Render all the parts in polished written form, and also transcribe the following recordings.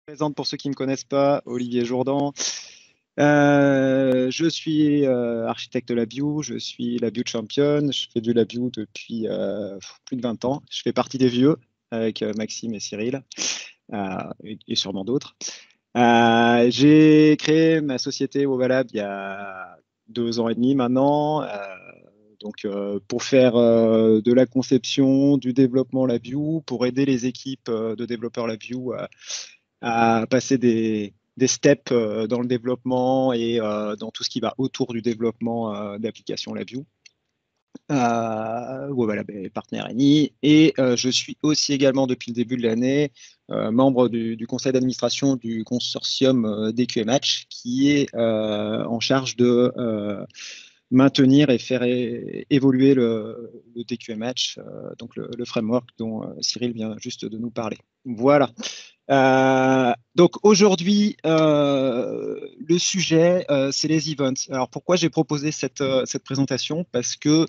Présente pour ceux qui ne me connaissent pas, Olivier Jourdan. Je suis architecte LabVIEW, je suis LabVIEW Champion, je fais du LabVIEW depuis plus de 20 ans. Je fais partie des vieux avec Maxime et Cyril et sûrement d'autres. J'ai créé ma société Wovalab il y a 2 ans et demi maintenant. Pour faire de la conception, du développement LabVIEW, pour aider les équipes de développeurs LabVIEW à passer des steps dans le développement et dans tout ce qui va autour du développement d'applications LabVIEW. Voilà, partenaire ENI. Et je suis aussi également depuis le début de l'année membre du conseil d'administration du consortium DQMatch qui est en charge de maintenir et faire évoluer le DQMatch, donc le framework dont Cyril vient juste de nous parler. Voilà. Donc aujourd'hui, le sujet, c'est les events. Alors pourquoi j'ai proposé cette présentation? Parce que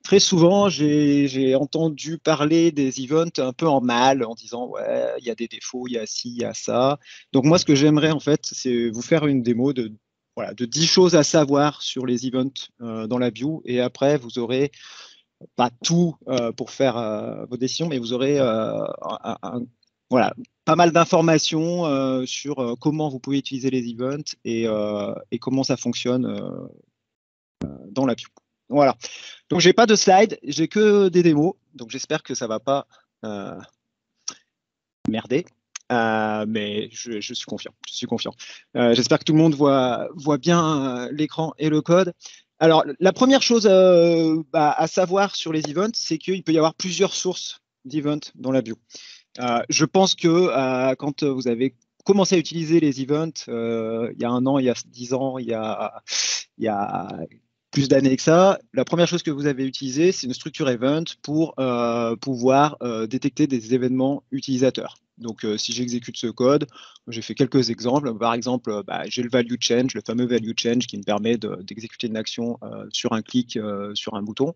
très souvent, j'ai entendu parler des events un peu en mal, en disant ouais, il y a des défauts, il y a ci, il y a ça. Donc moi, ce que j'aimerais en fait, c'est vous faire une démo de 10 choses à savoir sur les events dans la view, et après vous aurez pas tout pour faire vos décisions, mais vous aurez voilà, pas mal d'informations sur comment vous pouvez utiliser les events et comment ça fonctionne dans la view. Voilà. Donc, j'ai pas de slide, j'ai que des démos. Donc, j'espère que ça va pas merder. Mais je suis confiant. Je suis confiant. J'espère que tout le monde voit bien l'écran et le code. Alors, la première chose à savoir sur les events, c'est qu'il peut y avoir plusieurs sources d'events dans la view. Je pense que quand vous avez commencé à utiliser les events il y a 1 an, il y a 10 ans, il y a plus d'années que ça, la première chose que vous avez utilisée, c'est une structure event pour pouvoir détecter des événements utilisateurs. Donc, si j'exécute ce code, j'ai fait quelques exemples. Par exemple, j'ai le value change, le fameux value change qui me permet d'exécuter une action sur un clic sur un bouton,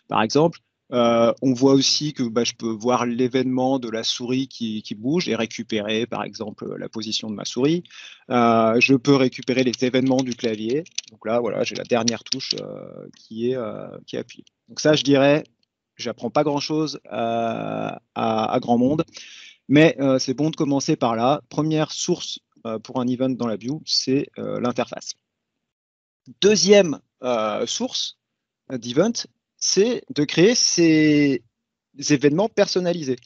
par exemple. On voit aussi que je peux voir l'événement de la souris qui bouge et récupérer, par exemple, la position de ma souris. Je peux récupérer les événements du clavier. Donc là, voilà, j'ai la dernière touche qui est appuyée. Donc ça, je dirais, j'apprends pas grand-chose à grand monde, mais c'est bon de commencer par là. Première source pour un event dans la view, c'est l'interface. Deuxième source d'event, c'est de créer ces événements personnalisés.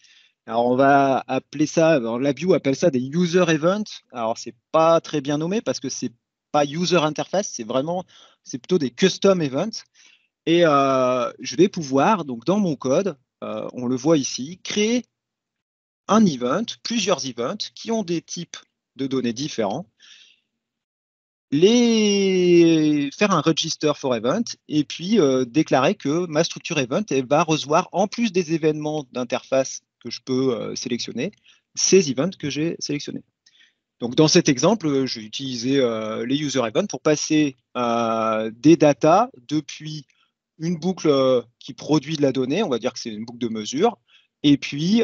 Alors, on va appeler ça, alors la view appelle ça des user events. Alors, c'est pas très bien nommé parce que c'est pas user interface, c'est plutôt des custom events. Et je vais pouvoir, donc dans mon code, on le voit ici, créer un event, plusieurs events qui ont des types de données différents, faire un register for event et puis déclarer que ma structure event elle va recevoir, en plus des événements d'interface que je peux sélectionner, ces events que j'ai sélectionnés. Donc dans cet exemple, je vais utiliser les user events pour passer des datas depuis une boucle qui produit de la donnée, on va dire que c'est une boucle de mesure, et puis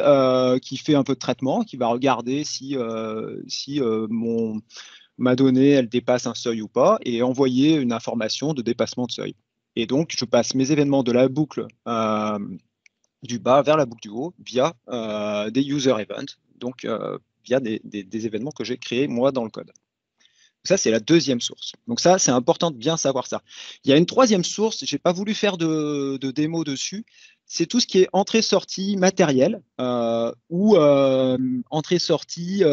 qui fait un peu de traitement, qui va regarder si ma donnée, elle dépasse un seuil ou pas, et envoyer une information de dépassement de seuil. Et donc, je passe mes événements de la boucle du bas vers la boucle du haut via des user events, donc via des événements que j'ai créés moi dans le code. Ça, c'est la deuxième source. Donc ça, c'est important de bien savoir ça. Il y a une troisième source, je n'ai pas voulu faire de démo dessus, c'est tout ce qui est entrée-sortie matérielle ou entrée-sortie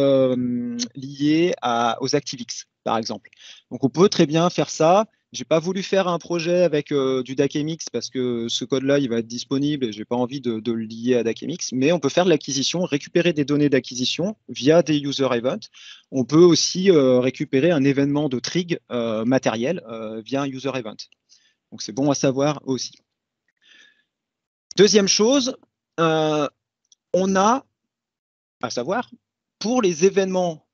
liée aux ActiveX, par exemple. Donc on peut très bien faire ça. J'ai pas voulu faire un projet avec du DACMX parce que ce code-là, il va être disponible et j'ai pas envie de le lier à DACMX, mais on peut faire de l'acquisition, récupérer des données d'acquisition via des user events. On peut aussi récupérer un événement de trig matériel via un user event. Donc c'est bon à savoir aussi. Deuxième chose, on a à savoir, pour les événements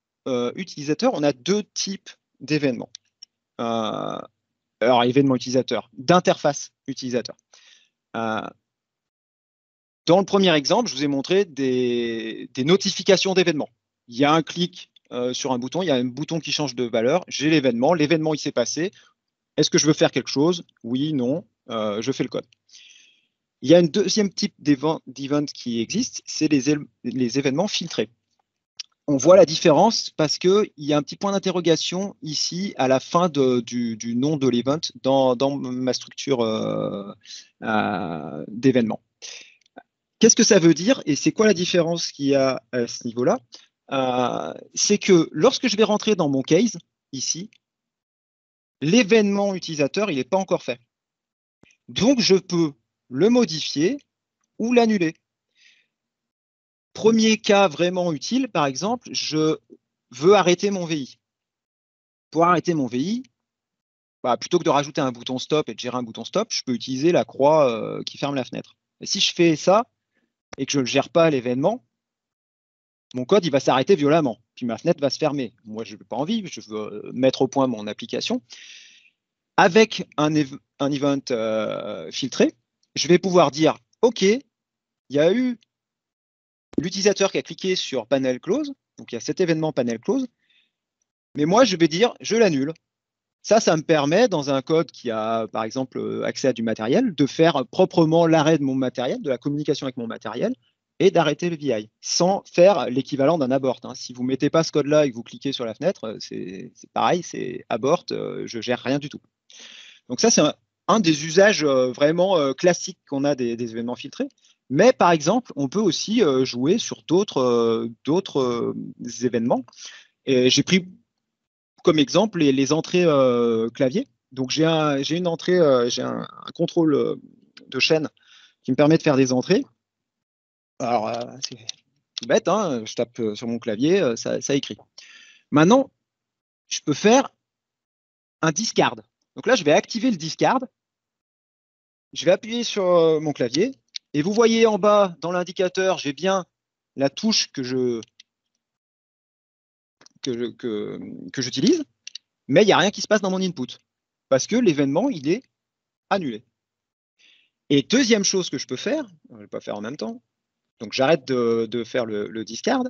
utilisateurs, on a 2 types d'événements. Alors, événements utilisateurs, d'interface utilisateur. Dans le premier exemple, je vous ai montré des notifications d'événements. Il y a un clic sur un bouton, il y a un bouton qui change de valeur, j'ai l'événement, l'événement il s'est passé, est-ce que je veux faire quelque chose? Oui, non, je fais le code. Il y a un deuxième type d'event qui existe, c'est les événements filtrés. On voit la différence parce qu'il y a un petit point d'interrogation ici à la fin du nom de l'event dans ma structure d'événements. Qu'est-ce que ça veut dire et c'est quoi la différence qu'il y a à ce niveau-là? C'est que lorsque je vais rentrer dans mon case, ici, l'événement utilisateur, il n'est pas encore fait. Donc, je peux le modifier ou l'annuler. Premier cas vraiment utile, par exemple, je veux arrêter mon VI. Pour arrêter mon VI, plutôt que de rajouter un bouton stop et de gérer un bouton stop, je peux utiliser la croix qui ferme la fenêtre. Et si je fais ça et que je ne gère pas l'événement, mon code il va s'arrêter violemment. Puis ma fenêtre va se fermer. Moi, je n'ai pas envie, je veux mettre au point mon application. Avec un event filtré, je vais pouvoir dire, OK, il y a eu l'utilisateur qui a cliqué sur panel close, donc il y a cet événement panel close, mais moi, je vais dire, je l'annule. Ça me permet, dans un code qui a, par exemple, accès à du matériel, de faire proprement l'arrêt de mon matériel, de la communication avec mon matériel, et d'arrêter le VI, sans faire l'équivalent d'un abort. Si vous ne mettez pas ce code-là et que vous cliquez sur la fenêtre, c'est pareil, c'est abort, je ne gère rien du tout. Donc ça, c'est un des usages vraiment classiques qu'on a des événements filtrés. Mais par exemple, on peut aussi jouer sur d'autres événements. Et j'ai pris comme exemple les entrées clavier. Donc j'ai une entrée, j'ai un contrôle de chaîne qui me permet de faire des entrées. Alors c'est tout bête, je tape sur mon clavier, ça écrit. Maintenant, je peux faire un discard. Donc là, je vais activer le discard. Je vais appuyer sur mon clavier et vous voyez en bas dans l'indicateur, j'ai bien la touche que j'utilise, mais il n'y a rien qui se passe dans mon input parce que l'événement, il est annulé. Et deuxième chose que je peux faire, je ne vais pas faire en même temps, donc j'arrête de faire le discard,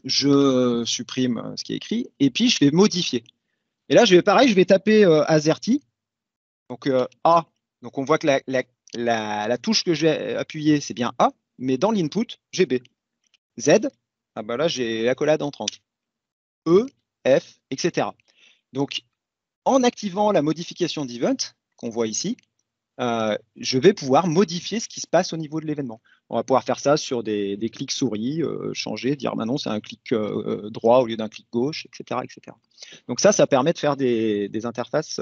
je supprime ce qui est écrit et puis je vais modifier. Et là, je vais taper AZERTY, donc A, donc on voit que la touche que j'ai appuyée, c'est bien A, mais dans l'input, j'ai B. Z, là, j'ai l'accolade entrante. E, F, etc. Donc, en activant la modification d'event, qu'on voit ici, je vais pouvoir modifier ce qui se passe au niveau de l'événement. On va pouvoir faire ça sur des clics souris, changer, dire non, c'est un clic droit au lieu d'un clic gauche, etc., etc. Donc ça permet de faire des interfaces,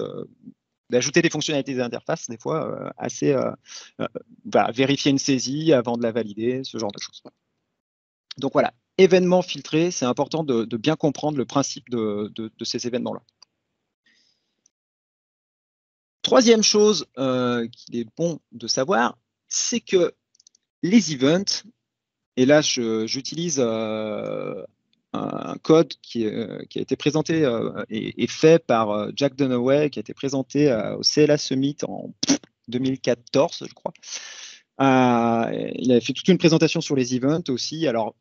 d'ajouter des fonctionnalités des interfaces, des fois assez vérifier une saisie avant de la valider, ce genre de choses. Donc voilà, événements filtrés, c'est important de bien comprendre le principe de ces événements-là. Troisième chose qu'il est bon de savoir, c'est que les events, et là j'utilise un code qui a été présenté et fait par Jack Dunaway, qui a été présenté au CLA Summit en 2014, je crois. Il avait fait toute une présentation sur les events aussi, alors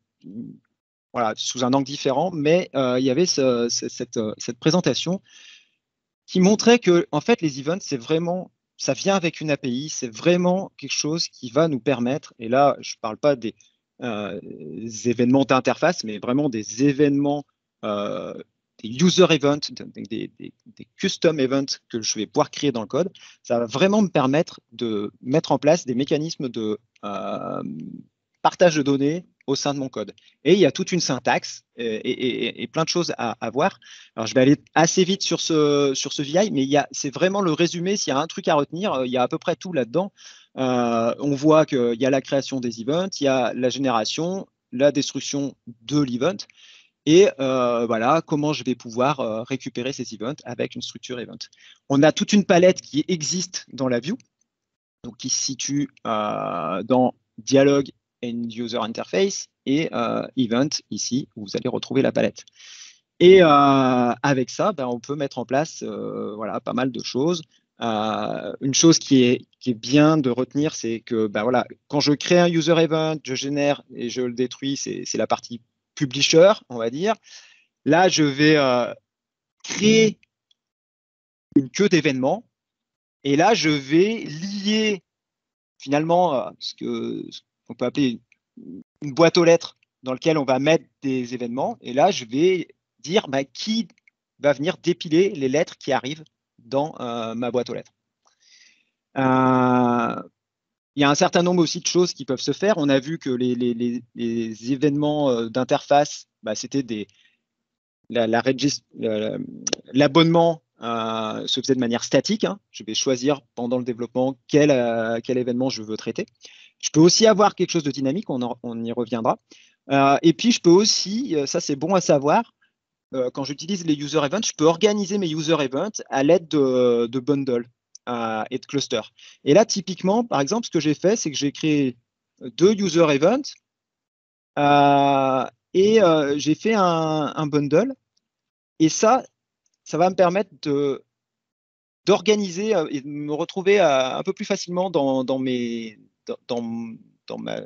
voilà, sous un angle différent, mais il y avait cette présentation qui montrait que en fait les events, c'est vraiment, ça vient avec une API, c'est vraiment quelque chose qui va nous permettre, et là je ne parle pas des événements d'interface, mais vraiment des événements, des user events, des custom events que je vais pouvoir créer dans le code. Ça va vraiment me permettre de mettre en place des mécanismes de partage de données au sein de mon code. Et il y a toute une syntaxe et plein de choses à voir. Alors, je vais aller assez vite sur ce VI, mais c'est vraiment le résumé. S'il y a un truc à retenir, il y a à peu près tout là-dedans. On voit qu'il y a la création des events, il y a la génération, la destruction de l'event, et voilà comment je vais pouvoir récupérer ces events avec une structure event. On a toute une palette qui existe dans la view, donc qui se situe dans dialogue and user interface et event ici où vous allez retrouver la palette. Et avec ça, on peut mettre en place voilà, pas mal de choses. Une chose qui est bien de retenir, c'est que voilà, quand je crée un user event, je génère et je le détruis, c'est la partie publisher, on va dire. Là, je vais créer une queue d'événements. Et là, je vais lier finalement ce qu'on peut appeler une boîte aux lettres dans laquelle on va mettre des événements. Et là, je vais dire qui va venir dépiler les lettres qui arrivent dans ma boîte aux lettres. Il y a un certain nombre aussi de choses qui peuvent se faire. On a vu que les événements d'interface, c'était l'abonnement se faisait de manière statique. Hein. Je vais choisir pendant le développement quel événement je veux traiter. Je peux aussi avoir quelque chose de dynamique, on y reviendra. Et puis, je peux aussi, ça c'est bon à savoir, quand j'utilise les user events, je peux organiser mes user events à l'aide de bundles et de clusters. Et là, typiquement, par exemple, ce que j'ai fait, c'est que j'ai créé 2 user events et j'ai fait un bundle. Et ça va me permettre d'organiser et de me retrouver un peu plus facilement dans ma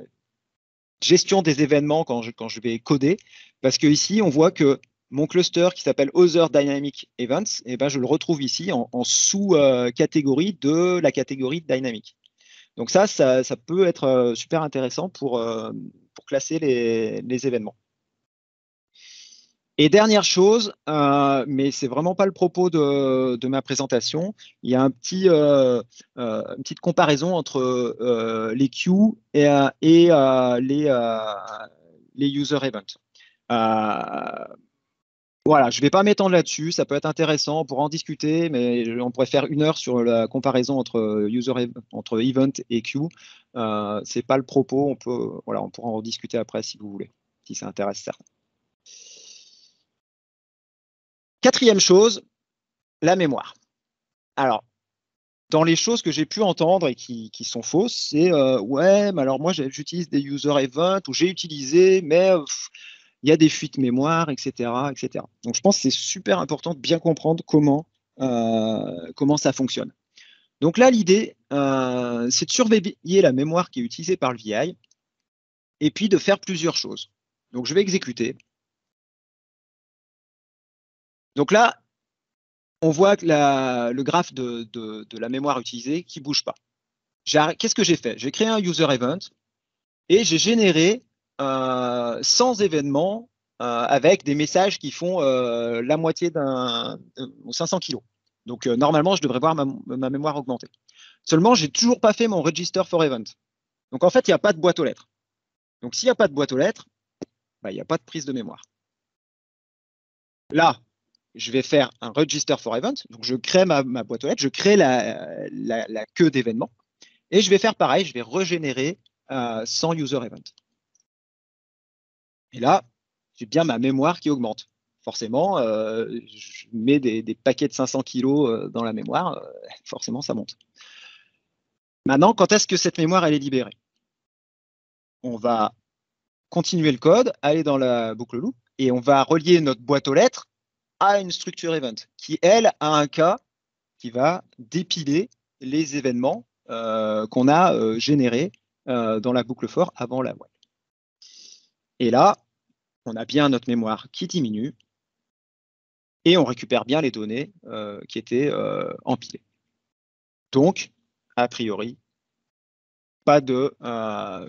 gestion des événements quand je vais coder. Parce que ici, on voit que mon cluster qui s'appelle Other Dynamic Events, je le retrouve ici en sous-catégorie de la catégorie Dynamic. Donc ça peut être super intéressant pour classer les événements. Et dernière chose, mais c'est vraiment pas le propos de ma présentation, il y a une petite comparaison entre les queues et les user events. Voilà, je ne vais pas m'étendre là-dessus, ça peut être intéressant, on pourra en discuter, mais on pourrait faire 1 heure sur la comparaison entre event et queue. C'est pas le propos, on pourra en discuter après si vous voulez, si ça intéresse certains. 4e chose, la mémoire. Alors, dans les choses que j'ai pu entendre et qui sont fausses, c'est ouais, mais alors moi j'utilise des user events ou j'ai utilisé, mais il y a des fuites mémoire, etc., etc. Donc je pense que c'est super important de bien comprendre comment ça fonctionne. Donc là, l'idée, c'est de surveiller la mémoire qui est utilisée par le VI et puis de faire plusieurs choses. Donc je vais exécuter. Donc là, on voit que le graphe de la mémoire utilisée qui ne bouge pas. Qu'est-ce que j'ai fait? J'ai créé un user event et j'ai généré 100 événements avec des messages qui font la moitié d'un 500 kilos. Donc normalement, je devrais voir ma mémoire augmenter. Seulement, j'ai toujours pas fait mon register for event. Donc en fait, il n'y a pas de boîte aux lettres. Donc s'il n'y a pas de boîte aux lettres, il n'y a pas de prise de mémoire. Là, je vais faire un register for event. Donc je crée ma boîte aux lettres, je crée la queue d'événements. Et je vais faire pareil, je vais régénérer 100 user events. Et là, j'ai bien ma mémoire qui augmente. Forcément, je mets des paquets de 500 kilos dans la mémoire, forcément, ça monte. Maintenant, quand est-ce que cette mémoire elle est libérée? On va continuer le code, aller dans la boucle loop, et on va relier notre boîte aux lettres à une structure event qui, elle, a un cas qui va dépiler les événements qu'on a générés dans la boucle for avant la while. Et là, on a bien notre mémoire qui diminue et on récupère bien les données qui étaient empilées. Donc, a priori, pas de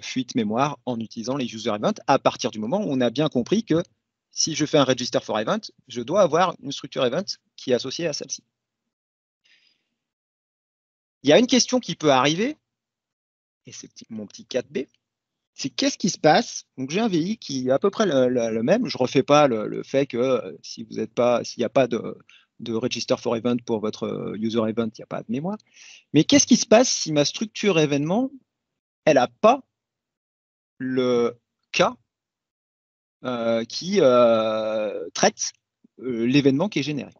fuite mémoire en utilisant les user events à partir du moment où on a bien compris que si je fais un register for event, je dois avoir une structure event qui est associée à celle-ci. Il y a une question qui peut arriver, et c'est mon petit 4B, c'est qu'est-ce qui se passe? Donc j'ai un VI qui est à peu près le même. Je ne refais pas le fait que s'il n'y a pas de register for event pour votre user event, il n'y a pas de mémoire. Mais qu'est-ce qui se passe si ma structure événement, elle n'a pas le cas qui traite l'événement qui est généré?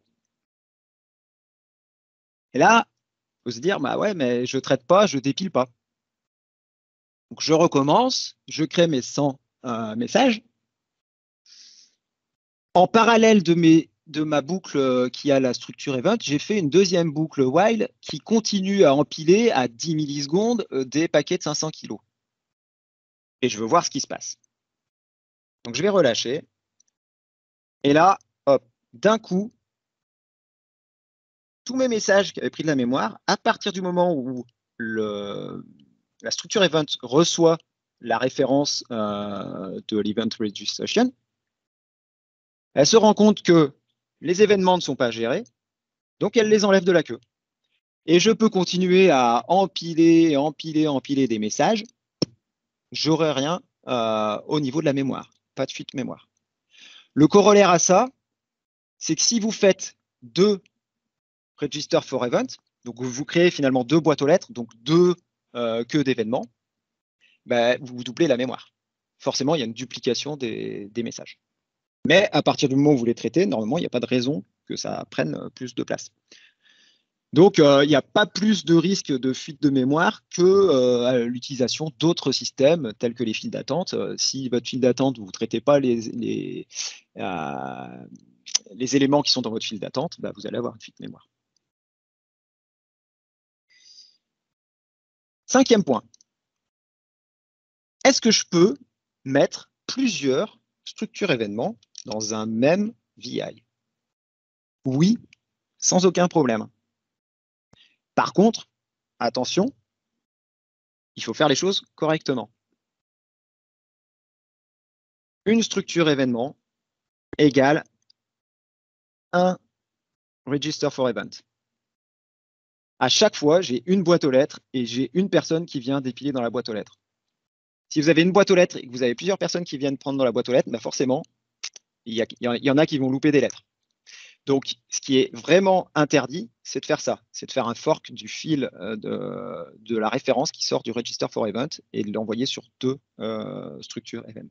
Et là, il faut se dire, bah ouais, mais je ne traite pas, je ne dépile pas. Donc je recommence, je crée mes 100 messages. En parallèle de ma boucle qui a la structure event, j'ai fait une deuxième boucle while qui continue à empiler à 10 millisecondes des paquets de 500 kilos. Et je veux voir ce qui se passe. Donc je vais relâcher. Et là, d'un coup, tous mes messages qui avaient pris de la mémoire, à partir du moment où la structure event reçoit la référence de l'event registration, elle se rend compte que les événements ne sont pas gérés, donc elle les enlève de la queue. Et je peux continuer à empiler des messages. J'aurai rien au niveau de la mémoire, pas de fuite mémoire. Le corollaire à ça, c'est que si vous faites 2 register for event, donc vous créez finalement 2 boîtes aux lettres, donc 2 queues d'événements, ben, vous doublez la mémoire. Forcément, il y a une duplication des messages. Mais à partir du moment où vous les traitez, normalement, il n'y a pas de raison que ça prenne plus de place. Donc, il n'y a pas plus de risque de fuite de mémoire que l'utilisation d'autres systèmes tels que les files d'attente. Si votre file d'attente, vous ne traitez pas les éléments qui sont dans votre file d'attente, bah, vous allez avoir une fuite de mémoire. 5e point. Est-ce que je peux mettre plusieurs structures événements dans un même VI? Oui, sans aucun problème. Par contre, attention, il faut faire les choses correctement. Une structure événement égale un register for event. À chaque fois, j'ai une boîte aux lettres et j'ai une personne qui vient dépiler dans la boîte aux lettres. Si vous avez une boîte aux lettres et que vous avez plusieurs personnes qui viennent prendre dans la boîte aux lettres, bah forcément, il y en a qui vont louper des lettres. Donc, ce qui est vraiment interdit, c'est de faire ça. C'est de faire un fork du fil de la référence qui sort du register for event et de l'envoyer sur 2 structures event.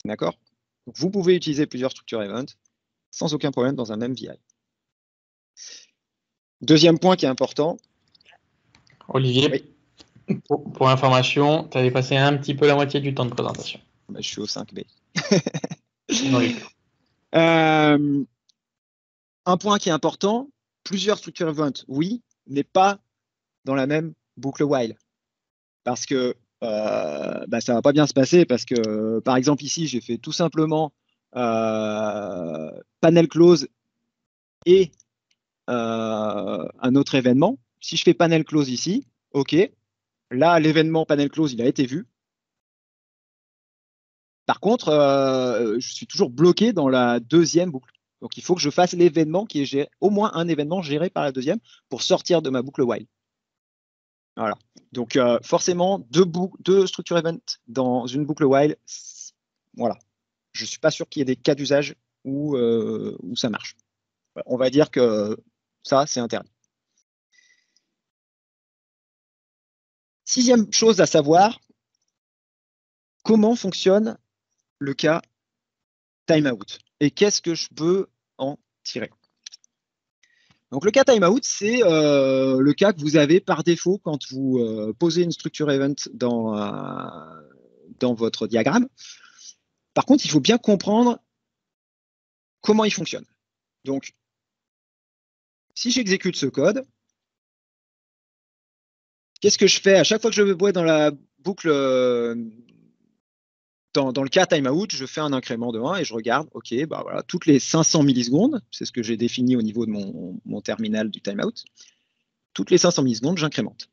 D'accord? Donc, vous pouvez utiliser plusieurs structures event sans aucun problème dans un même VI. 2e point qui est important. Olivier, oui. Pour information, tu avais passé un petit peu la moitié du temps de présentation. Bah, je suis au 5B. Un point qui est important, plusieurs structures event, oui, mais pas dans la même boucle while. Parce que ça ne va pas bien se passer parce que, par exemple, ici, j'ai fait tout simplement panel close et un autre événement. Si je fais panel close ici, OK, là, l'événement panel close, il a été vu. Par contre, je suis toujours bloqué dans la 2e boucle. Donc, il faut que je fasse l'événement qui est géré, au moins un événement géré par la 2e pour sortir de ma boucle while. Voilà. Donc, forcément, 2 structures event dans une boucle while, voilà. Je ne suis pas sûr qu'il y ait des cas d'usage où ça marche. On va dire que ça, c'est interdit. 6e chose à savoir, comment fonctionne le cas timeout et qu'est-ce que je peux en tirer. Donc, le cas timeout, c'est le cas que vous avez par défaut quand vous posez une structure event dans votre diagramme. Par contre, il faut bien comprendre comment il fonctionne. Donc, si j'exécute ce code, qu'est-ce que je fais? À chaque fois que je vais dans la boucle, dans le cas timeout, je fais un incrément de 1 et je regarde, OK, bah voilà, toutes les 500 millisecondes, c'est ce que j'ai défini au niveau de mon terminal du timeout, toutes les 500 millisecondes, j'incrémente.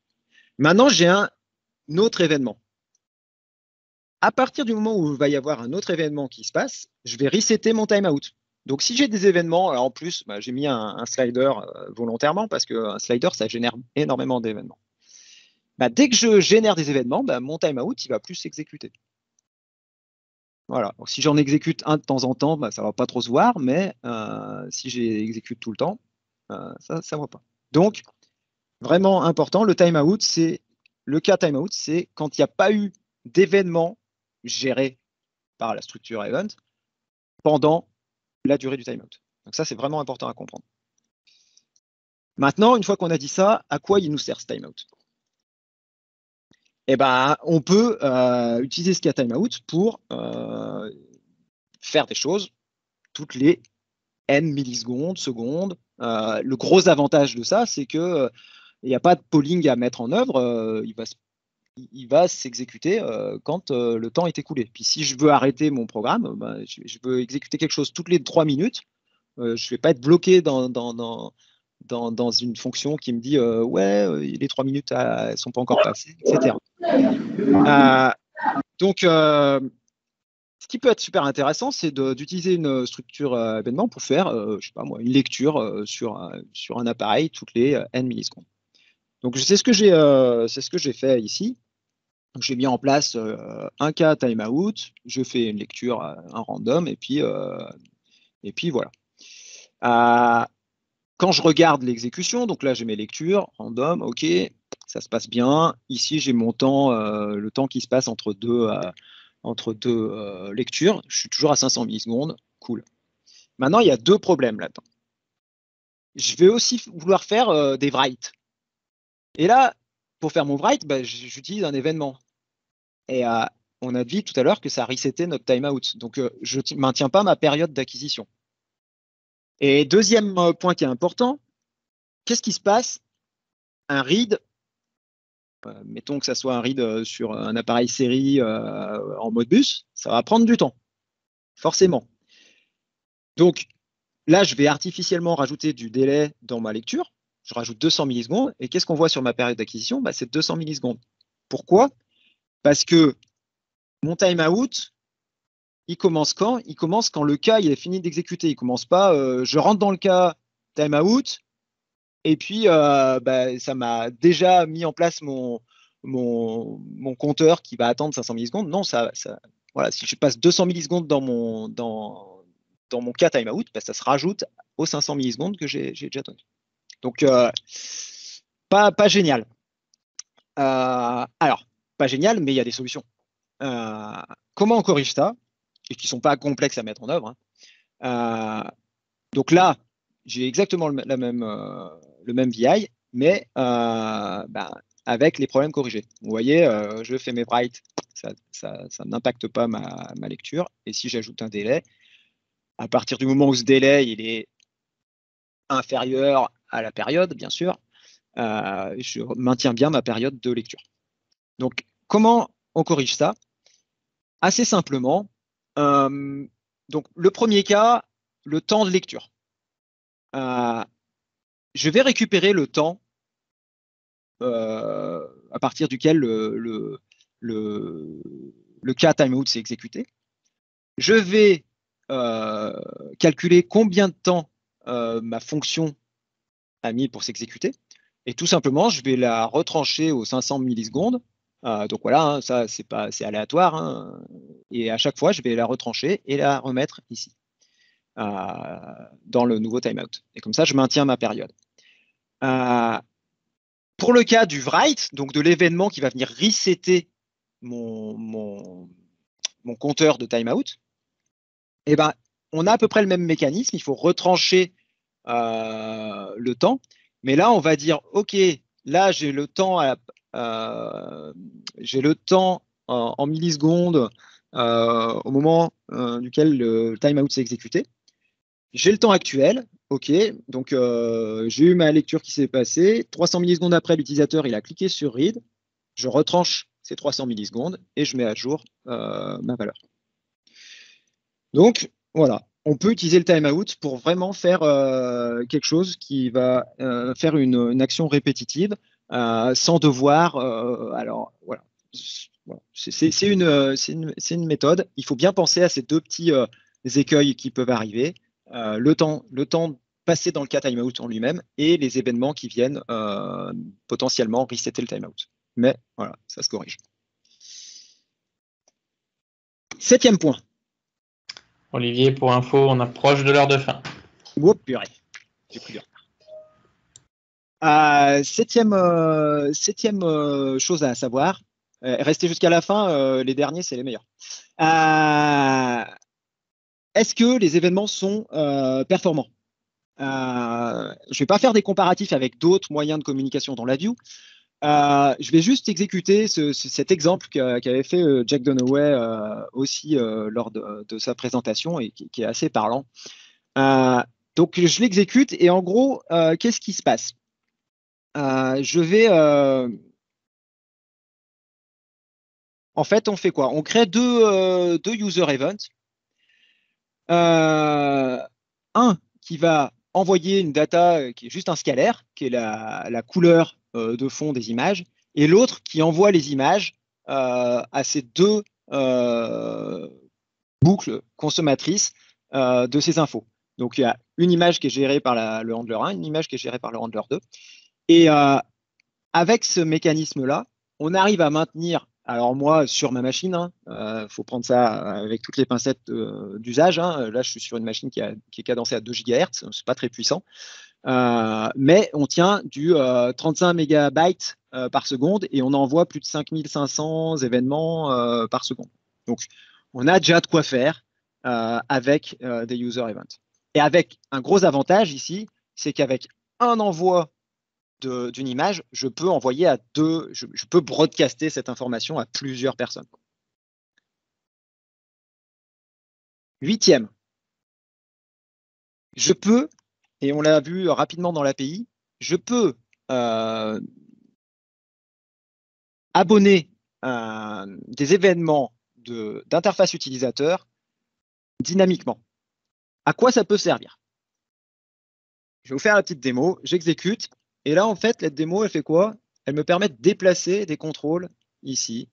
Maintenant, j'ai un autre événement. À partir du moment où il va y avoir un autre événement qui se passe, je vais resetter mon timeout. Donc, si j'ai des événements, alors en plus, bah, j'ai mis un slider volontairement parce qu'un slider, ça génère énormément d'événements. Bah, dès que je génère des événements, bah, mon timeout, il va plus s'exécuter. Voilà. Donc, si j'en exécute un de temps en temps, bah, ça ne va pas trop se voir, mais si j'exécute tout le temps, ça ne va pas. Donc, vraiment important, le timeout, c'est le cas timeout, c'est quand il n'y a pas eu d'événement géré par la structure event pendant la durée du timeout. Donc ça, c'est vraiment important à comprendre. Maintenant, une fois qu'on a dit ça, à quoi il nous sert ce timeout? Eh ben, on peut utiliser ce cas timeout pour faire des choses toutes les n millisecondes, secondes. Le gros avantage de ça, c'est que il n'y a pas de polling à mettre en œuvre. Il va s'exécuter quand le temps est écoulé. Puis si je veux arrêter mon programme, je veux exécuter quelque chose toutes les 3 minutes, Je ne vais pas être bloqué dans une fonction qui me dit ouais, les 3 minutes elles sont pas encore passées, etc. Donc, ce qui peut être super intéressant, c'est d'utiliser une structure événement pour faire, je sais pas moi, une lecture sur un appareil toutes les n millisecondes. Donc, c'est ce que j'ai fait ici. J'ai mis en place un cas timeout, je fais une lecture, un random, et puis voilà. Quand je regarde l'exécution, donc là j'ai mes lectures, random, ok, ça se passe bien. Ici j'ai mon temps, le temps qui se passe entre deux lectures. Je suis toujours à 500 millisecondes, cool. Maintenant il y a deux problèmes là-dedans. Je vais aussi vouloir faire des writes. Et là, pour faire mon write, bah, j'utilise un événement. Et on a dit tout à l'heure que ça resetait notre timeout. Donc je ne maintiens pas ma période d'acquisition. Et deuxième point qui est important, qu'est-ce qui se passe? Un read, mettons que ça soit un read sur un appareil série en mode bus, ça va prendre du temps, forcément. Donc là, je vais artificiellement rajouter du délai dans ma lecture. Je rajoute 200 millisecondes. Et qu'est-ce qu'on voit sur ma période d'acquisition? Bah, c'est 200 millisecondes. Pourquoi? Parce que mon timeout, il commence quand? Il commence quand le cas il est fini d'exécuter. Il commence pas, je rentre dans le cas timeout, et puis bah, ça m'a déjà mis en place mon compteur qui va attendre 500 millisecondes. Non, voilà, si je passe 200 millisecondes dans mon cas timeout, bah, ça se rajoute aux 500 millisecondes que j'ai déjà donné. Donc, pas génial. Alors, pas génial, mais il y a des solutions. Comment on corrige ça? Et qui ne sont pas complexes à mettre en œuvre. Donc là, j'ai exactement le même VI, mais ben, avec les problèmes corrigés. Vous voyez, je fais mes writes, ça n'impacte pas ma lecture. Et si j'ajoute un délai, à partir du moment où ce délai il est inférieur à la période, bien sûr, je maintiens bien ma période de lecture. Donc, comment on corrige ça? Assez simplement. Donc, le premier cas, le temps de lecture. Je vais récupérer le temps à partir duquel le cas timeout s'est exécuté. Je vais calculer combien de temps ma fonction a mis pour s'exécuter. Et tout simplement, je vais la retrancher aux 500 millisecondes. Donc voilà, hein, ça c'est aléatoire. Hein, et à chaque fois, je vais la retrancher et la remettre ici, dans le nouveau timeout. Et comme ça, je maintiens ma période. Pour le cas du write, donc de l'événement qui va venir resetter mon compteur de timeout, eh ben, on a à peu près le même mécanisme. Il faut retrancher le temps. Mais là, on va dire, OK, là, j'ai le temps, en millisecondes au moment duquel le timeout s'est exécuté. J'ai le temps actuel, ok, donc j'ai eu ma lecture qui s'est passée. 300 millisecondes après, l'utilisateur il a cliqué sur read. Je retranche ces 300 millisecondes et je mets à jour ma valeur. Donc voilà, on peut utiliser le timeout pour vraiment faire quelque chose qui va faire une action répétitive sans devoir. Alors voilà, c'est une méthode. Il faut bien penser à ces deux petits écueils qui peuvent arriver. Le temps passé dans le cas timeout en lui-même et les événements qui viennent potentiellement resetter le timeout. Mais voilà, ça se corrige. 7e point. Olivier, pour info, on approche de l'heure de fin. Oups, purée. J'ai pris du retard. Septième chose à savoir. Restez jusqu'à la fin, les derniers, c'est les meilleurs. Est-ce que les événements sont performants? Je ne vais pas faire des comparatifs avec d'autres moyens de communication dans la view. Je vais juste exécuter cet exemple qu'avait fait Jack Donoway aussi lors de sa présentation et qui est assez parlant. Donc, je l'exécute et en gros, qu'est-ce qui se passe? Je vais… en fait, on fait quoi? On crée deux user events. Un qui va envoyer une data qui est juste un scalaire, qui est la couleur de fond des images, et l'autre qui envoie les images à ces deux boucles consommatrices de ces infos. Donc, il y a une image qui est gérée par le handler 1, une image qui est gérée par le handler 2. Et avec ce mécanisme-là, on arrive à maintenir, alors moi, sur ma machine, faut prendre ça avec toutes les pincettes d'usage. Là, je suis sur une machine qui est cadencée à 2 GHz, c'est pas très puissant. Mais on tient du 35 mégabytes par seconde et on envoie plus de 5500 événements par seconde. Donc, on a déjà de quoi faire avec des user events. Et avec un gros avantage ici, c'est qu'avec un envoi d'une image, je peux envoyer je peux broadcaster cette information à plusieurs personnes. 8e, je peux, et on l'a vu rapidement dans l'API, je peux abonner des événements d'interface utilisateur dynamiquement. À quoi ça peut servir? Je vais vous faire la petite démo, j'exécute, et là, en fait, la démo, elle fait quoi? Elle me permet de déplacer des contrôles ici,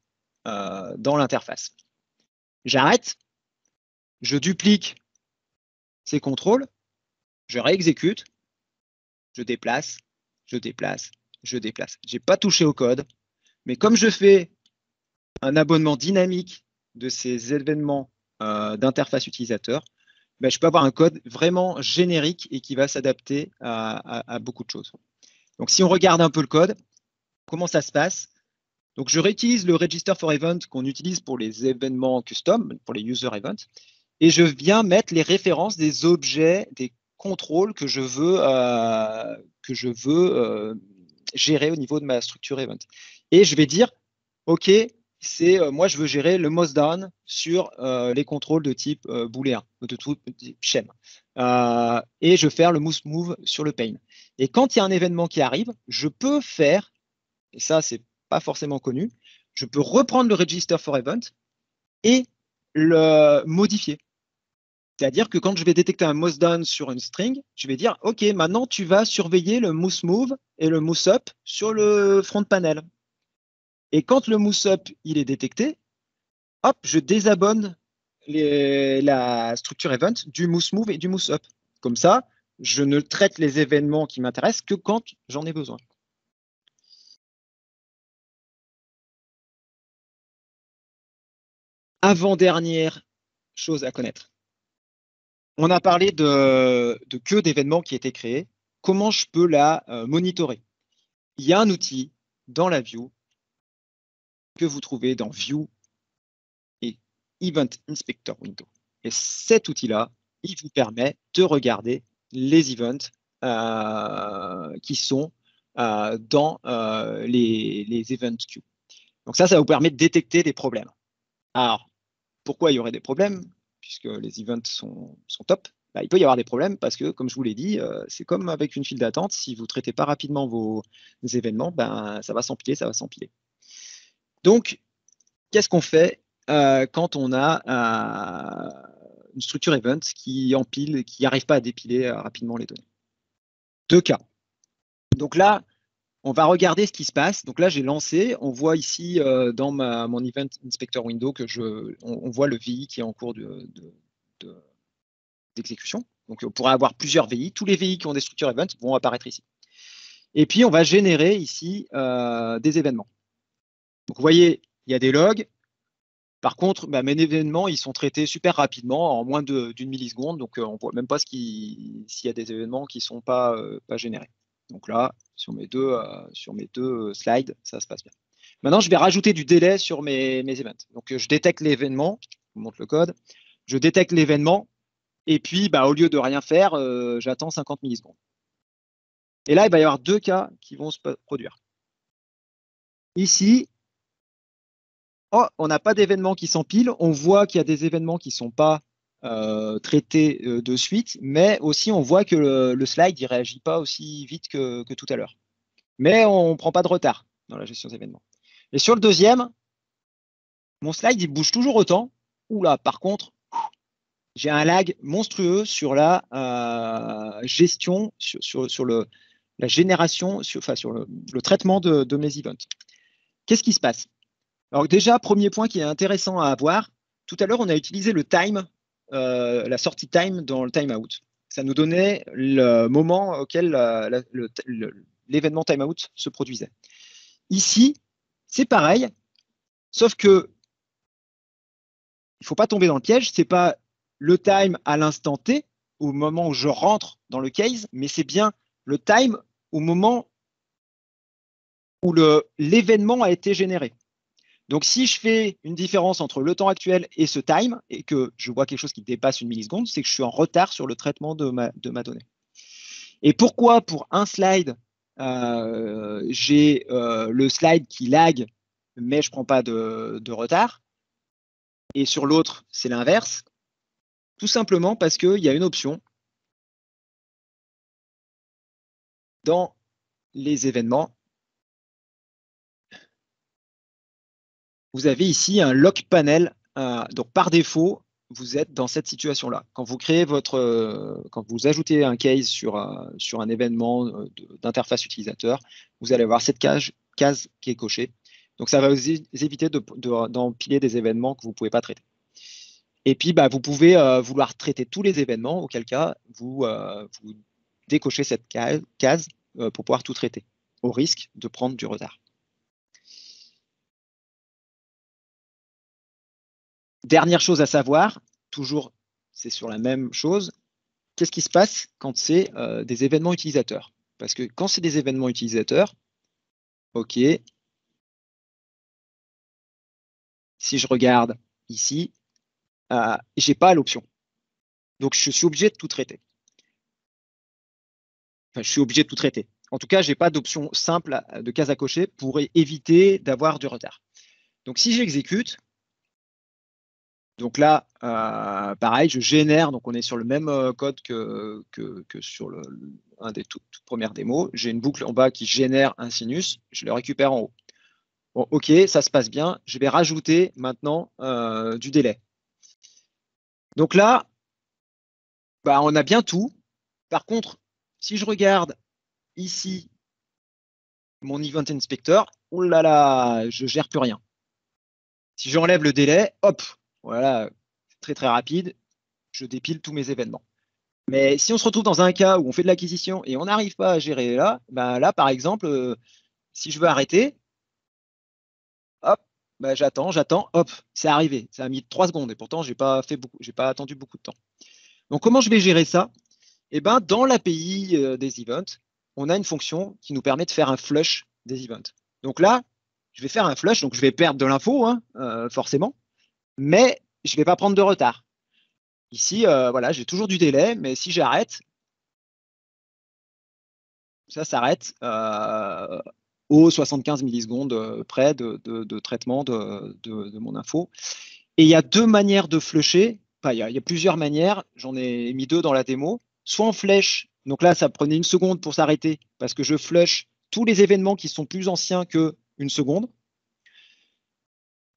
dans l'interface. J'arrête, je duplique ces contrôles, je réexécute, je déplace, je déplace, je déplace. Je n'ai pas touché au code, mais comme je fais un abonnement dynamique de ces événements d'interface utilisateur, ben, je peux avoir un code vraiment générique et qui va s'adapter à beaucoup de choses. Donc, si on regarde un peu le code, comment ça se passe? Donc, je réutilise le register for event qu'on utilise pour les événements custom, pour les user events, et je viens mettre les références des objets, des contrôles que je veux gérer au niveau de ma structure event. Et je vais dire, OK, moi, je veux gérer le most down sur les contrôles de type booléen, de tout type chaîne. Et je vais faire le most move sur le pane. Et quand il y a un événement qui arrive, je peux faire, et ça, c'est pas forcément connu, je peux reprendre le register for event et le modifier. C'est-à-dire que quand je vais détecter un mouse down sur une string, je vais dire, OK, maintenant tu vas surveiller le mouse move et le mouse up sur le front panel. Et quand le mouse up il est détecté, hop, je désabonne la structure event du mouse move et du mouse up. Comme ça, je ne traite les événements qui m'intéressent que quand j'en ai besoin. Avant-dernière chose à connaître. On a parlé de queue d'événements qui étaient créés. Comment je peux la monitorer? Il y a un outil dans la view que vous trouvez dans View et Event Inspector Window. Et cet outil-là, il vous permet de regarder les events qui sont dans les event queues. Donc ça vous permet de détecter des problèmes. Alors, pourquoi il y aurait des problèmes? Puisque les events sont top. Il peut y avoir des problèmes parce que, comme je vous l'ai dit, c'est comme avec une file d'attente. Si vous ne traitez pas rapidement vos événements, ça va s'empiler, ça va s'empiler. Donc, qu'est-ce qu'on fait quand on a une structure event qui empile, qui n'arrive pas à dépiler rapidement les données? 2 cas. Donc là, on va regarder ce qui se passe. Donc là, j'ai lancé. On voit ici dans mon Event Inspector Window que on voit le VI qui est en cours d'exécution. Donc on pourra avoir plusieurs VI. Tous les VI qui ont des structures event vont apparaître ici. Et puis on va générer ici des événements. Donc vous voyez, il y a des logs. Par contre, mes événements, ils sont traités super rapidement, en moins d'une milliseconde. Donc on ne voit même pas s'il y a des événements qui ne sont pas générés. Donc là, sur mes deux slides, ça se passe bien. Maintenant, je vais rajouter du délai sur mes events. Donc, je détecte l'événement, je vous montre le code, je détecte l'événement, et puis, au lieu de rien faire, j'attends 50 millisecondes. Et là, il va y avoir 2 cas qui vont se produire. Ici, on n'a pas d'événements qui s'empilent. On voit qu'il y a des événements qui ne sont pas traités de suite, mais aussi on voit que le slide ne réagit pas aussi vite que tout à l'heure. Mais on ne prend pas de retard dans la gestion des événements. Et sur le deuxième, mon slide il bouge toujours autant. Oula, par contre, j'ai un lag monstrueux sur la gestion, sur la génération, sur le traitement de mes events. Qu'est-ce qui se passe? Alors déjà, premier point qui est intéressant à avoir, tout à l'heure, on a utilisé le time, la sortie time dans le timeout. Ça nous donnait le moment auquel l'événement timeout se produisait. Ici, c'est pareil, sauf que il ne faut pas tomber dans le piège, ce n'est pas le time à l'instant T, au moment où je rentre dans le case, mais c'est bien le time au moment où l'événement a été généré. Donc, si je fais une différence entre le temps actuel et ce time, et que je vois quelque chose qui dépasse une milliseconde, c'est que je suis en retard sur le traitement de ma donnée. Et pourquoi, pour un slide, j'ai le slide qui lag, mais je ne prends pas de retard, et sur l'autre, c'est l'inverse? Tout simplement parce qu'il y a une option dans les événements. Vous avez ici un lock panel. Donc, par défaut, vous êtes dans cette situation-là. Quand vous créez quand vous ajoutez un case sur un événement d'interface utilisateur, vous allez avoir cette case qui est cochée. Donc, ça va vous éviter d'empiler des événements que vous ne pouvez pas traiter. Et puis, vous pouvez vouloir traiter tous les événements, auquel cas, vous décochez cette case pour pouvoir tout traiter, au risque de prendre du retard. Dernière chose à savoir, toujours, c'est sur la même chose, qu'est-ce qui se passe quand c'est des événements utilisateurs? Parce que quand c'est des événements utilisateurs, OK, si je regarde ici, je n'ai pas l'option. Donc, je suis obligé de tout traiter. Enfin, je suis obligé de tout traiter. En tout cas, je n'ai pas d'option simple de case à cocher pour éviter d'avoir du retard. Donc, si j'exécute, donc là, pareil, je génère, donc on est sur le même code que sur un des toutes premières démos. J'ai une boucle en bas qui génère un sinus, je le récupère en haut. Bon, OK, ça se passe bien. Je vais rajouter maintenant du délai. Donc là, on a bien tout. Par contre, si je regarde ici mon Event Inspector, oh là là, je ne gère plus rien. Si j'enlève le délai, hop, voilà, très très rapide, je dépile tous mes événements. Mais si on se retrouve dans un cas où on fait de l'acquisition et on n'arrive pas à gérer là, là par exemple, si je veux arrêter, hop, j'attends, hop, c'est arrivé. Ça a mis 3 secondes et pourtant, j'ai pas attendu beaucoup de temps. Donc, comment je vais gérer ça? Dans l'API des events, on a une fonction qui nous permet de faire un flush des events. Donc là, je vais faire un flush, donc je vais perdre de l'info, forcément, mais je ne vais pas prendre de retard. Ici, voilà, j'ai toujours du délai, mais si j'arrête, ça s'arrête aux 75 millisecondes près de traitement de mon info. Et il y a 2 manières de flusher. Enfin, il y a plusieurs manières. J'en ai mis 2 dans la démo. Soit en flèche. Donc là, ça prenait 1 seconde pour s'arrêter parce que je flush tous les événements qui sont plus anciens que 1 seconde.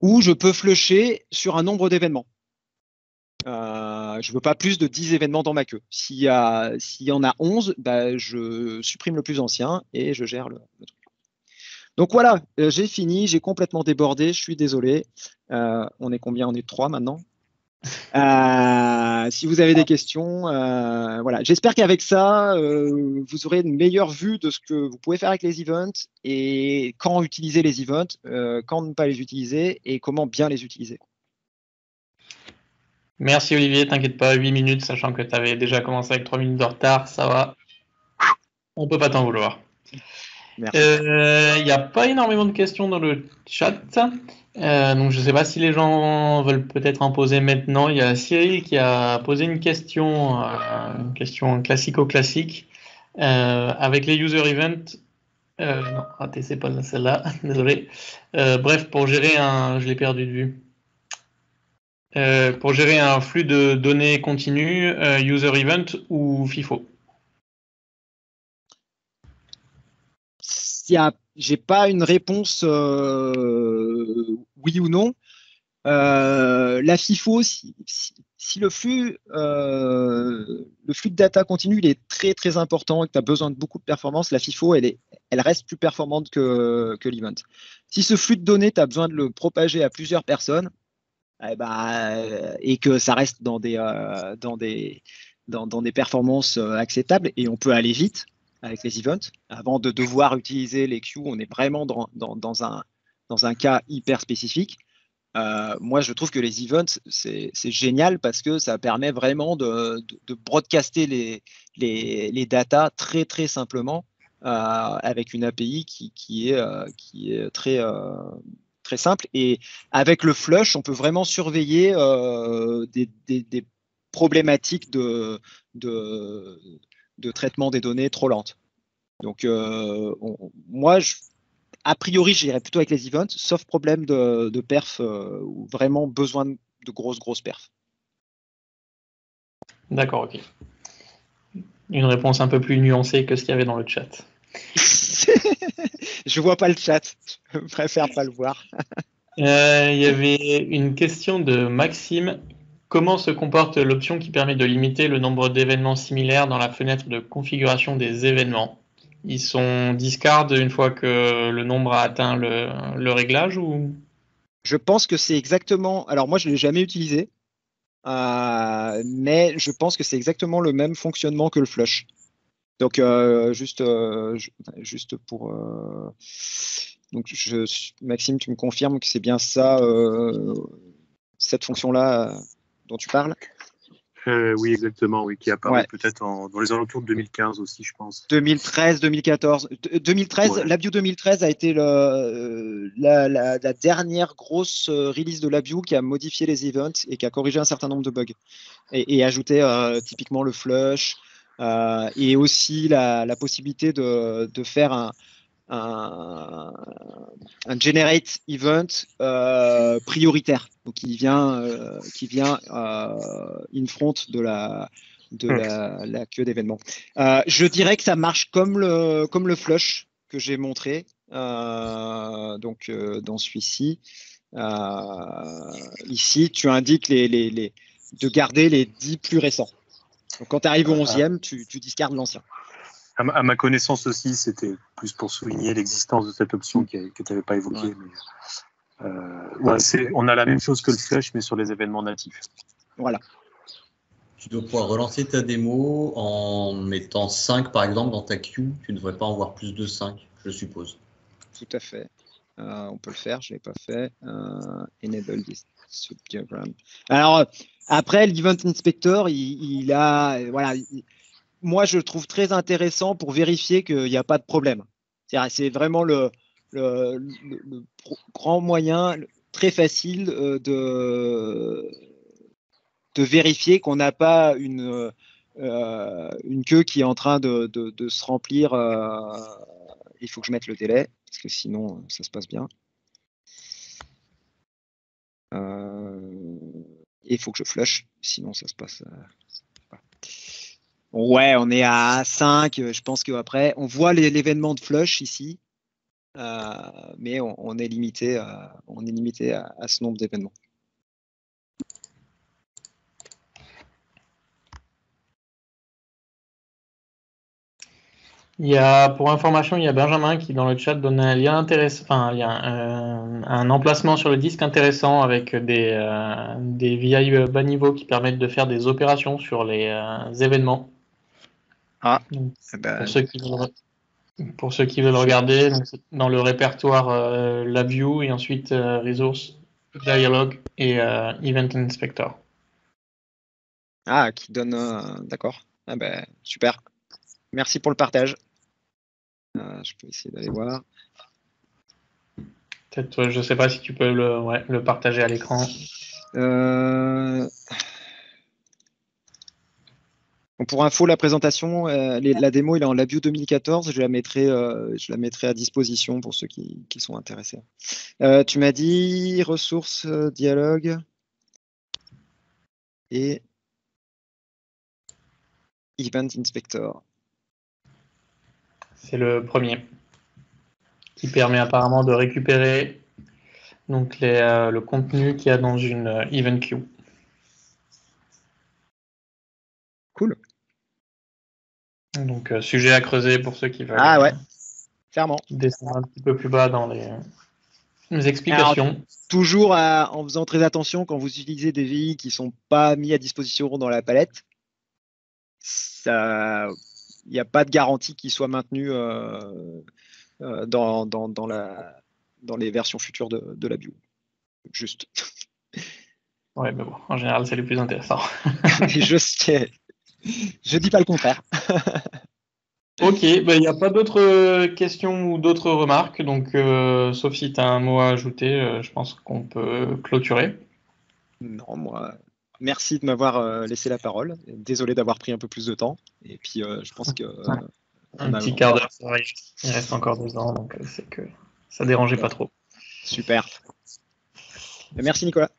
Ou je peux flusher sur un nombre d'événements. Je ne veux pas plus de 10 événements dans ma queue. S'il y en a 11, je supprime le plus ancien et je gère le truc. Donc voilà, j'ai fini, j'ai complètement débordé, je suis désolé. On est combien? On est 3 maintenant. Si vous avez des questions, voilà. J'espère qu'avec ça, vous aurez une meilleure vue de ce que vous pouvez faire avec les events et quand utiliser les events, quand ne pas les utiliser et comment bien les utiliser. Merci Olivier, t'inquiète pas, 8 minutes, sachant que tu avais déjà commencé avec 3 minutes de retard, ça va. On ne peut pas t'en vouloir. Merci. Il n'y a pas énormément de questions dans le chat, donc je ne sais pas si les gens veulent peut-être en poser maintenant. Il y a Cyril qui a posé une question classico-classique avec les user events. Non, raté, c'est pas celle-là, désolé. Bref, pour gérer je l'ai perdu de vue. Pour gérer un flux de données continu, user event ou FIFO? J'ai pas une réponse oui ou non. La FIFO, si le flux de data continu il est très très important et que tu as besoin de beaucoup de performance, la FIFO, elle reste plus performante que l'event. Si ce flux de données, tu as besoin de le propager à plusieurs personnes, et que ça reste dans des performances acceptables, et on peut aller vite avec les events, avant de devoir utiliser les queues, on est vraiment dans un cas hyper spécifique. Moi, je trouve que les events, c'est génial parce que ça permet vraiment de broadcaster les datas très très simplement avec une API qui est très simple. Et avec le flush, on peut vraiment surveiller des problématiques de traitement des données trop lentes. Donc, moi, a priori, j'irais plutôt avec les events, sauf problème de perf ou vraiment besoin de grosses perfs. D'accord, ok. Une réponse un peu plus nuancée que ce qu'il y avait dans le chat. Je vois pas le chat, je préfère pas le voir. Il y avait une question de Maxime. Comment se comporte l'option qui permet de limiter le nombre d'événements similaires dans la fenêtre de configuration des événements? Ils sont discard une fois que le nombre a atteint le réglage ou? Je pense que c'est exactement. Alors moi, je ne l'ai jamais utilisé, mais je pense que c'est exactement le même fonctionnement que le flush. Donc juste pour. Donc Maxime, tu me confirmes que c'est bien ça, cette fonction-là dont tu parles? Oui, exactement, oui, qui apparaît peut-être dans les alentours de 2015 aussi, je pense. 2013, 2014. 2013, LabVIEW 2013 a été la dernière grosse release de LabVIEW qui a modifié les events et qui a corrigé un certain nombre de bugs et ajouté typiquement le flush et aussi la possibilité de faire un generate event prioritaire, donc qui vient in front de la queue d'événements. Je dirais que ça marche comme le flush que j'ai montré donc dans celui-ci. Ici, tu indiques de garder les 10 plus récents. Donc quand tu arrives au 11e, tu discardes l'ancien. À ma connaissance aussi, c'était plus pour souligner l'existence de cette option que tu n'avais pas évoquée. Mais, on a la même chose que le flush, mais sur les événements natifs. Voilà. Tu dois pouvoir relancer ta démo en mettant 5 par exemple dans ta queue. Tu ne devrais pas en voir plus de 5, je suppose. Tout à fait. On peut le faire, je ne l'ai pas fait. Enable this subdiagram. Alors, après, l'Event Inspector, il a. Voilà. Moi, je le trouve très intéressant pour vérifier qu'il n'y a pas de problème. C'est vraiment le grand moyen, très facile de vérifier qu'on n'a pas une queue qui est en train de se remplir. Il faut que je mette le délai, parce que sinon, ça se passe bien. Et il faut que je flush, sinon ça se passe. Ouais, on est à 5. Je pense qu'après, on voit l'événement de flush ici, mais on est limité à ce nombre d'événements. Pour information, il y a Benjamin qui dans le chat donne un lien intéressant, enfin un emplacement sur le disque intéressant avec des VI bas niveau qui permettent de faire des opérations sur les événements. Donc, pour ceux qui veulent regarder, donc dans le répertoire LabVIEW et ensuite Resource Dialog et Event Inspector. Ah, qui donne. D'accord. Super. Merci pour le partage. Je peux essayer d'aller voir. Peut-être, je ne sais pas si tu peux le partager à l'écran. Pour info, la présentation, la démo, il est en LabVIEW 2014. Je la mettrai à disposition pour ceux qui sont intéressés. Tu m'as dit ressources, dialogue et Event Inspector. C'est le premier qui permet apparemment de récupérer donc le contenu qu'il y a dans une event queue. Cool. Donc, sujet à creuser pour ceux qui veulent Ah ouais, clairement. descendre un petit peu plus bas dans les explications. Toujours en faisant très attention quand vous utilisez des VI qui sont pas mis à disposition dans la palette. Il n'y a pas de garantie qu'ils soient maintenus dans les versions futures de la bio. Juste. Ouais, mais bon, en général, c'est les plus intéressants. Je dis pas le contraire. Ok, il n'y a pas d'autres questions ou d'autres remarques, donc sauf si tu as un mot à ajouter, je pense qu'on peut clôturer. Non, moi, merci de m'avoir laissé la parole. Désolé d'avoir pris un peu plus de temps. Et puis, je pense que Un petit quart d'heure, il reste encore 2 ans, donc c'est que ça dérangeait pas trop. Super. Merci Nicolas.